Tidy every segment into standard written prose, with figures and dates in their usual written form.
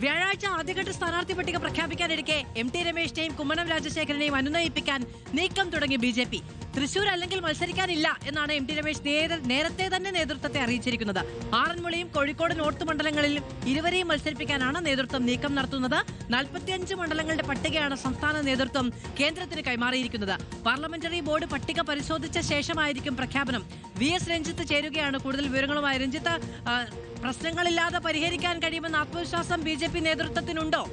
വ്യാഴാഴ്ച ആദ്യഘട്ട സ്ഥാനാർത്ഥി പട്ടിക പ്രഖ്യാപിക്കാനിരിക്കെ എം ടി രമേശിനെയും കുമ്മനം രാജശേഖരനെയും അനുനയിപ്പിക്കാൻ നീക്കം തുടങ്ങി ബി.ജെ.പി. തൃശൂർ അല്ലെങ്കിൽ മത്സരിക്കാനില്ല എന്നാണ് എം ടി രമേശ് നേരത്തെ തന്നെ നേതൃത്വത്തെ അറിയിച്ചിരിക്കുന്നത്. ആറന്മുളയും കോഴിക്കോട് നോർത്ത് മണ്ഡലങ്ങളിലും ഇരുവരെയും മത്സരിപ്പിക്കാനാണ് നേതൃത്വം നീക്കം നടത്തുന്നത്. 45 മണ്ഡലങ്ങളുടെ പട്ടികയാണ് സംസ്ഥാന നേതൃത്വം കേന്ദ്രത്തിന് കൈമാറിയിരിക്കുന്നത്. പാർലമെന്ററി ബോർഡ് പട്ടിക പരിശോധിച്ച ശേഷമായിരിക്കും പ്രഖ്യാപനം. VS രഞ്ജിത്ത് ചേരുകയാണ്. കൂടുതൽ വിവരങ്ങളുമായി. രഞ്ജിത്ത്, പ്രശ്നങ്ങളില്ലാതെ പരിഹരിക്കാൻ കഴിയുമെന്ന ആത്മവിശ്വാസം ബി.ജെ.പി. നേതൃത്വത്തിനുണ്ടോ?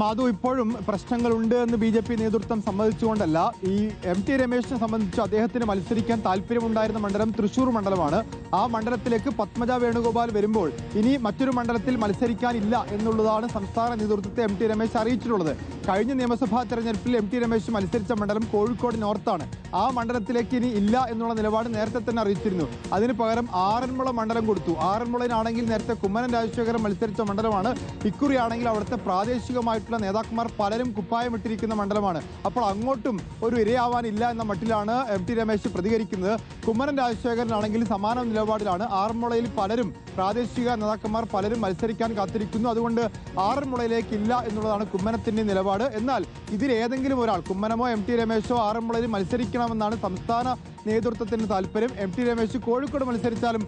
മാധു, ഇപ്പോഴും പ്രശ്നങ്ങളുണ്ട് എന്ന് ബി.ജെ.പി. നേതൃത്വം സമ്മതിച്ചുകൊണ്ടല്ല. ഈ എം ടി രമേശിനെ സംബന്ധിച്ച് അദ്ദേഹത്തിന് മത്സരിക്കാൻ താല്പര്യമുണ്ടായിരുന്ന മണ്ഡലം തൃശൂർ മണ്ഡലമാണ്. ആ മണ്ഡലത്തിലേക്ക് പത്മജ വേണുഗോപാൽ വരുമ്പോൾ ഇനി മറ്റൊരു മണ്ഡലത്തിൽ മത്സരിക്കാനില്ല എന്നുള്ളതാണ് സംസ്ഥാന നേതൃത്വത്തെ എം ടി രമേശ് അറിയിച്ചിട്ടുള്ളത്. കഴിഞ്ഞ നിയമസഭാ തെരഞ്ഞെടുപ്പിൽ എം ടി രമേശ് മത്സരിച്ച മണ്ഡലം കോഴിക്കോട് നോർത്താണ്. ആ മണ്ഡലത്തിലേക്ക് ഇനി ഇല്ല എന്നുള്ള നിലപാട് നേരത്തെ തന്നെ അറിയിച്ചിരുന്നു. അതിന് പകരം ആറന്മുള മണ്ഡലം കൊടുത്തു. ആറന്മുളയിലാണെങ്കിൽ നേരത്തെ കുമ്മനം രാജശേഖരൻ മത്സരിച്ച മണ്ഡലമാണ്. ഇക്കുറിയാണെങ്കിൽ അവിടുത്തെ പ്രാദേശികമായിട്ടുള്ള നേതാക്കന്മാർ പലരും കുപ്പായമിട്ടിരിക്കുന്ന മണ്ഡലമാണ്. അപ്പോൾ അങ്ങോട്ടും ഒരു ഇരയാവാനില്ല എന്ന മട്ടിലാണ് എം ടി രമേശ് പ്രതികരിക്കുന്നത്. കുമ്മനം രാജശേഖരനാണെങ്കിൽ സമാന നിലപാടിലാണ്. ആറന്മുളയിൽ പലരും പ്രാദേശിക നേതാക്കന്മാർ പലരും മത്സരിക്കാൻ കാത്തിരിക്കുന്നു. അതുകൊണ്ട് ആറന്മുളയിലേക്കില്ല എന്നുള്ളതാണ് കുമ്മനത്തിന്റെ നിലപാട്. എന്നാൽ ഇതിലേതെങ്കിലും ഒരാൾ, കുമ്മനമോ എം ടി രമേശോ ആറന്മുളയിൽ മത്സരിക്കണമെന്നാണ് സംസ്ഥാന നേതൃത്വത്തിന് താല്പര്യം. എം ടി രമേശ് കോഴിക്കോട് മത്സരിച്ചാലും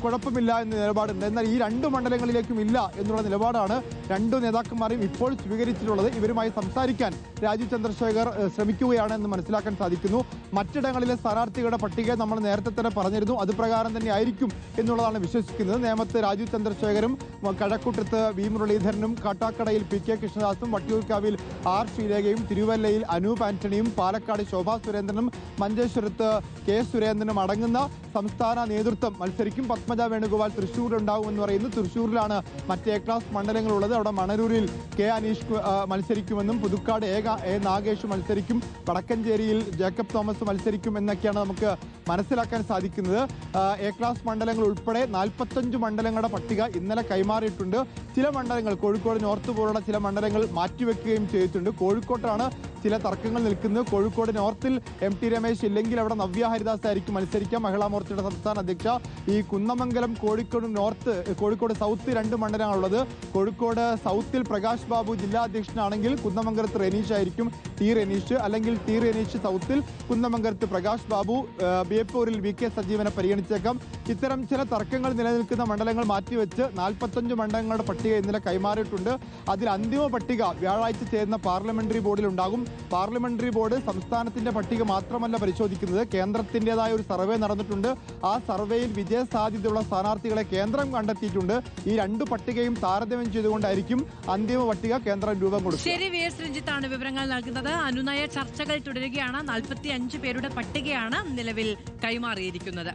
കുഴപ്പമില്ല എന്ന നിലപാടുണ്ട്. എന്നാൽ ഈ രണ്ട് മണ്ഡലങ്ങളിലേക്കും ഇല്ല എന്നുള്ള നിലപാടാണ് രണ്ടു നേതാക്കന്മാരെയും ഇപ്പോൾ സ്വീകരിച്ചിട്ടുള്ളത്. ഇവരുമായി സംസാരിക്കാൻ രാജീവ് ചന്ദ്രശേഖർ ശ്രമിക്കുകയാണ് എന്ന് മനസ്സിലാക്കാൻ സാധിക്കുന്നു. മറ്റിടങ്ങളിലെ സ്ഥാനാർത്ഥികളുടെ പട്ടിക നമ്മൾ നേരത്തെ തന്നെ പറഞ്ഞിരുന്നു. അത് പ്രകാരം തന്നെ ആയിരിക്കും എന്നുള്ളതാണ് വിശ്വസിക്കുന്നത്. നേമത്ത് രാജീവ് ചന്ദ്രശേഖരും, കഴക്കൂട്ടത്ത് വി മുരളീധരനും, കാട്ടാക്കടയിൽ പി കെ കൃഷ്ണദാസും, വട്ടിയൂർക്കാവിൽ ആർ ശ്രീലേഖയും, തിരുവല്ലയിൽ അനൂപ് ആന്റണിയും, പാലക്കാട് ശോഭാ സുരേന്ദ്രനും, മഞ്ചേശ്വരത്ത് കെ സുരേന്ദ്രനും അടങ്ങുന്ന സംസ്ഥാന നേതൃത്വം മത്സരിക്കും. പത്മജ വേണുഗോപാൽ തൃശ്ശൂരുണ്ടാവുമെന്ന് പറയുന്നു. തൃശ്ശൂരിലാണ് മറ്റ് എ ക്ലാസ് മണ്ഡലങ്ങളുള്ളത്. അവിടെ മണരൂരിൽ കെ അനീഷ് മത്സരിക്കുമെന്നും പുതുക്കാട് എ നാഗേഷ് മത്സരിക്കും, വടക്കഞ്ചേരിയിൽ ജേക്കബ് തോമസ് മത്സരിക്കും എന്നൊക്കെയാണ് നമുക്ക് മനസ്സിലാക്കാൻ സാധിക്കുന്നത്. എ ക്ലാസ് മണ്ഡലങ്ങൾ ഉൾപ്പെടെ 45 മണ്ഡലങ്ങളുടെ പട്ടിക ഇന്നലെ കൈമാറിയിട്ടുണ്ട്. ചില മണ്ഡലങ്ങൾ, കോഴിക്കോട് നോർത്ത് പോലുള്ള ചില മണ്ഡലങ്ങൾ മാറ്റിവെക്കുകയും ചെയ്തിട്ടുണ്ട്. കോഴിക്കോട്ടാണ് ചില തർക്കങ്ങൾ നിൽക്കുന്നത്. കോഴിക്കോട് നോർത്തിൽ എം ടി രമേശ് ഇല്ലെങ്കിൽ അവിടെ നവ്യ ഹരിദാസ് ആയിരിക്കും മത്സരിക്കാം, മഹിളാ മോർച്ചയുടെ സംസ്ഥാന അധ്യക്ഷ. ഈ കുന്നമംഗലം, കോഴിക്കോട് സൗത്ത് 2 മണ്ഡലങ്ങളുള്ളത്. കോഴിക്കോട് സൗത്തിൽ പ്രകാശ് ബാബു ജില്ലാ അധ്യക്ഷനാണെങ്കിൽ കുന്നമംഗലത്ത് റെനീഷ് ആയിരിക്കും, ടി റെനീഷ്. അല്ലെങ്കിൽ ടി റെനീഷ് സൗത്തിൽ, കുന്നമംഗലത്ത് പ്രകാശ് ബാബു, ബേപ്പൂരിൽ വി കെ സജീവനെ പരിഗണിച്ചേക്കാം. ഇത്തരം ചില തർക്കങ്ങൾ നിലനിൽക്കുന്ന മണ്ഡലങ്ങൾ മാറ്റിവെച്ച് 45 മണ്ഡലങ്ങളുടെ പട്ടിക ഇന്നലെ കൈമാറിയിട്ടുണ്ട്. അതിൽ അന്തിമ പട്ടിക വ്യാഴാഴ്ച ചേരുന്ന പാർലമെന്ററി ബോർഡിൽ ഉണ്ടാകും. പാർലമെന്ററി ബോർഡ് സംസ്ഥാനത്തിന്റെ പട്ടിക മാത്രമല്ല പരിശോധിക്കുന്നത്, കേന്ദ്രത്തിൻ്റെതായ ഒരു സർവേ നടന്നിട്ടുണ്ട്. ആ സർവേയിൽ വിജയസാധ്യതയുള്ള സ്ഥാനാർത്ഥികളെ കേന്ദ്രം കണ്ടെത്തിയിട്ടുണ്ട്. ഈ രണ്ട് പട്ടികയും താരതമ്യം ചെയ്തുകൊണ്ടായിരിക്കും അന്തിമ പട്ടിക കേന്ദ്രം രൂപം കൊടുക്കുക. ശരി, VS രഞ്ജിത്താണ് വിവരങ്ങൾ നൽകുന്നത്. അനുനയ ചർച്ചകൾ തുടരുകയാണ്. 45 പേരുടെ പട്ടികയാണ് നിലവിൽ കൈമാറിയിരിക്കുന്നത്.